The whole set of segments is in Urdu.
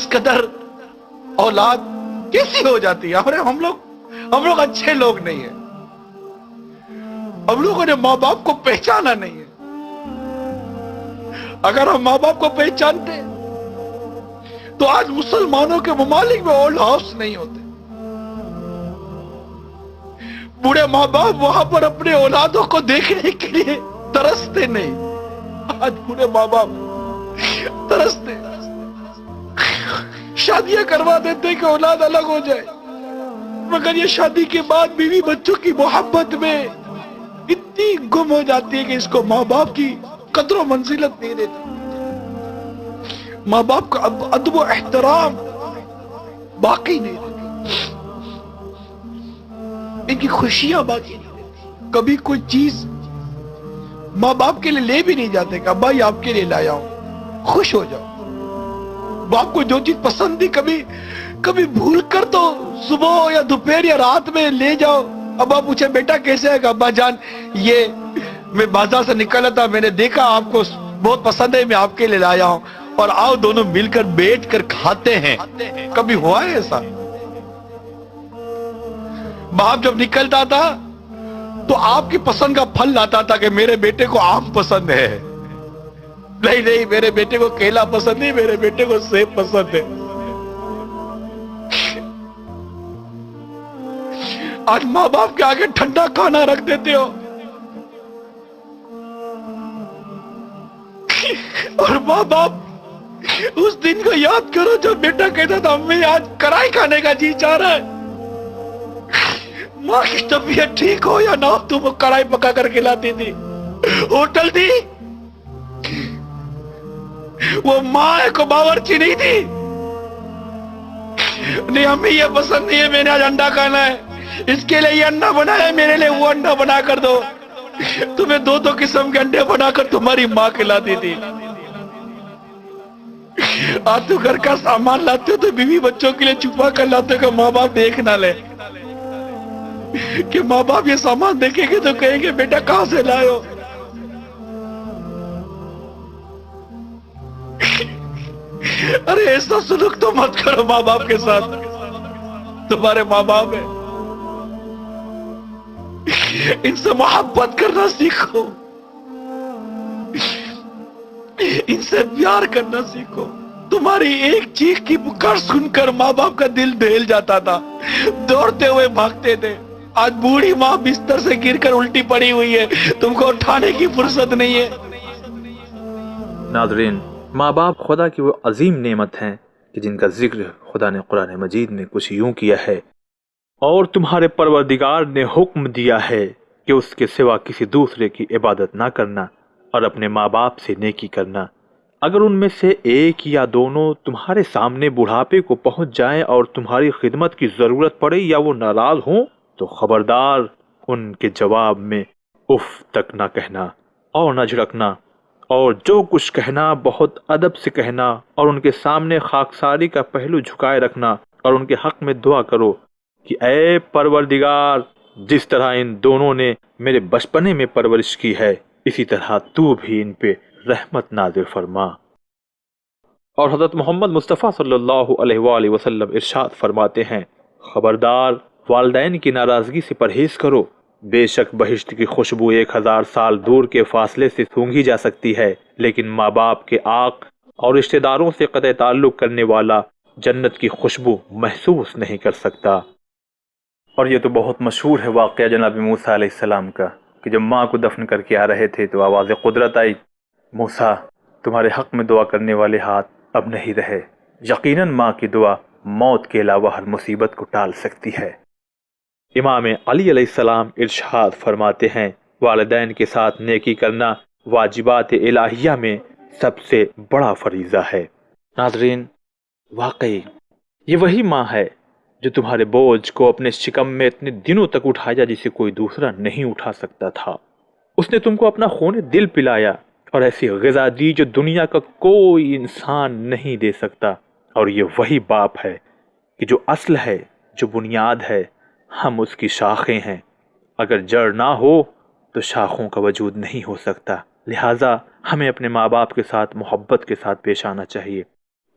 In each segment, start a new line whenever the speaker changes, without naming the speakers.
اس قدر اولاد کیسی ہو جاتی ہے؟ ہم لوگ اچھے لوگ نہیں ہیں، ہم لوگوں نے ماں باپ کو پہچانا نہیں ہے۔ اگر ہم ماں باپ کو پہچانتے تو آج مسلمانوں کے ممالک میں اولڈ ہاؤس نہیں ہوتے، بوڑھے ماں باپ وہاں پر اپنے اولادوں کو دیکھنے کے لیے ترستے نہیں۔ آج بوڑھے ماں باپ ترستے، شادیاں کروا دیتے کہ اولاد الگ ہو جائے، مگر یہ شادی کے بعد بیوی بچوں کی محبت میں اتنی گم ہو جاتی ہے کہ اس کو ماں باپ کی قدر و منزلت نہیں دیتے، ماں باپ کا ادب و احترام باقی نہیں رہتی، ان کی خوشیاں باقی نہیں رہتی۔ کبھی کوئی چیز ماں باپ کے لیے لے بھی نہیں جاتے کہ ابا یہ آپ کے لیے لایا ہوں، خوش ہو جاؤ۔ باپ کو جو چیز پسند تھی کبھی بھول کر تو صبح یا دوپہر یا رات میں لے جاؤ، ابا پوچھے بیٹا کیسے ہے؟ کہ ابا جان یہ میں بازار سے نکلا تھا، میں نے دیکھا آپ کو بہت پسند ہے، میں آپ کے لیے لایا ہوں، اور آؤ دونوں مل کر بیٹھ کر کھاتے ہیں۔ کبھی ہوا ہے ایسا؟ باپ جب نکلتا تھا تو آپ کی پسند کا پھل لاتا تھا کہ میرے بیٹے کو آم پسند ہے، نہیں میرے بیٹے کو کیلا پسند نہیں، میرے بیٹے کو سیب پسند ہے۔ آج ماں باپ کے آگے ٹھنڈا کھانا رکھ دیتے ہو، اور ماں باپ اس دن کو یاد کرو جب بیٹا کہتا تھا امی آج کڑھائی کھانے کا جی چاہ رہا ہے۔ ماں کی طبیعت ٹھیک ہو یا نہ ہو، تم وہ کڑھائی پکا کر کھلاتی تھی، ہوٹل تھی، وہ ماں ہے کو باورچی نہیں تھی۔ نہیں امی یہ پسند نہیں ہے، میں نے آج انڈا کھانا ہے، اس کے لیے یہ انڈا بنایا ہے، میرے لیے وہ انڈا بنا کر دو۔ تمہیں دو قسم کے انڈے بنا کر تمہاری ماں کھلاتی تھی۔ آج تو گھر کا سامان لاتے ہو تو بیوی بچوں کے لیے چھپا کر لاتے ہو کہ ماں باپ دیکھ نہ لے، کہ ماں باپ یہ سامان دیکھیں گے تو کہیں گے بیٹا کہاں سے لائے ہو۔ ارے ایسا سلوک تو مت کرو ماں باپ کے ساتھ، تمہارے ماں باپ ہیں، ان سے محبت کرنا سیکھو، ان سے پیار کرنا سیکھو۔ تمہاری ایک چیخ کی پکار سن کر ماں باپ کا دل دہل جاتا تھا، دوڑتے ہوئے بھاگتے تھے۔ آج بوڑھی ماں بستر سے گر کر الٹی پڑی ہوئی ہے، تم کو اٹھانے کی فرصت نہیں ہے۔
ناظرین، ماں باپ خدا کی وہ عظیم نعمت ہیں کہ جن کا ذکر خدا نے قرآن مجید میں کچھ یوں کیا ہے، اور تمہارے پروردگار نے حکم دیا ہے کہ اس کے سوا کسی دوسرے کی عبادت نہ کرنا اور اپنے ماں باپ سے نیکی کرنا۔ اگر ان میں سے ایک یا دونوں تمہارے سامنے بڑھاپے کو پہنچ جائیں اور تمہاری خدمت کی ضرورت پڑے یا وہ ناراض ہوں تو خبردار ان کے جواب میں اف تک نہ کہنا اور نہ جھڑکنا، اور جو کچھ کہنا بہت ادب سے کہنا، اور ان کے سامنے خاکساری کا پہلو جھکائے رکھنا، اور ان کے حق میں دعا کرو کہ اے پروردگار، جس طرح ان دونوں نے میرے بچپنے میں پرورش کی ہے اسی طرح تو بھی ان پہ رحمت نازل فرما۔ اور حضرت محمد مصطفیٰ صلی اللہ علیہ وآلہ وسلم ارشاد فرماتے ہیں، خبردار والدین کی ناراضگی سے پرہیز کرو، بے شک بہشت کی خوشبو 1000 سال دور کے فاصلے سے سونگھی جا سکتی ہے، لیکن ماں باپ کے عاق اور رشتہ داروں سے قطع تعلق کرنے والا جنت کی خوشبو محسوس نہیں کر سکتا۔ اور یہ تو بہت مشہور ہے واقعہ جناب موسیٰ علیہ السلام کا کہ جب ماں کو دفن کر کے آ رہے تھے تو آواز قدرت آئی، موسیٰ تمہارے حق میں دعا کرنے والے ہاتھ اب نہیں رہے۔ یقیناً ماں کی دعا موت کے علاوہ ہر مصیبت کو ٹال سکتی ہے۔ امام علی علیہ السلام ارشاد فرماتے ہیں، والدین کے ساتھ نیکی کرنا واجبات الہیہ میں سب سے بڑا فریضہ ہے۔ ناظرین، واقعی یہ وہی ماں ہے جو تمہارے بوجھ کو اپنے شکم میں اتنے دنوں تک اٹھایا جسے کوئی دوسرا نہیں اٹھا سکتا تھا۔ اس نے تم کو اپنا خون دل پلایا اور ایسی غذا دی جو دنیا کا کوئی انسان نہیں دے سکتا۔ اور یہ وہی باپ ہے کہ جو اصل ہے، جو بنیاد ہے، ہم اس کی شاخیں ہیں۔ اگر جڑ نہ ہو تو شاخوں کا وجود نہیں ہو سکتا، لہٰذا ہمیں اپنے ماں باپ کے ساتھ محبت کے ساتھ پیش آنا چاہیے،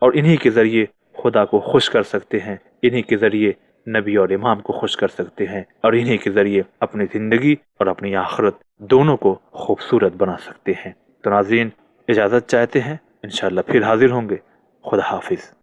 اور انہی کے ذریعے خدا کو خوش کر سکتے ہیں، انہی کے ذریعے نبی اور امام کو خوش کر سکتے ہیں، اور انہی کے ذریعے اپنی زندگی اور اپنی آخرت دونوں کو خوبصورت بنا سکتے ہیں۔ تو ناظرین، اجازت چاہتے ہیں، انشاءاللہ پھر حاضر ہوں گے۔ خدا حافظ۔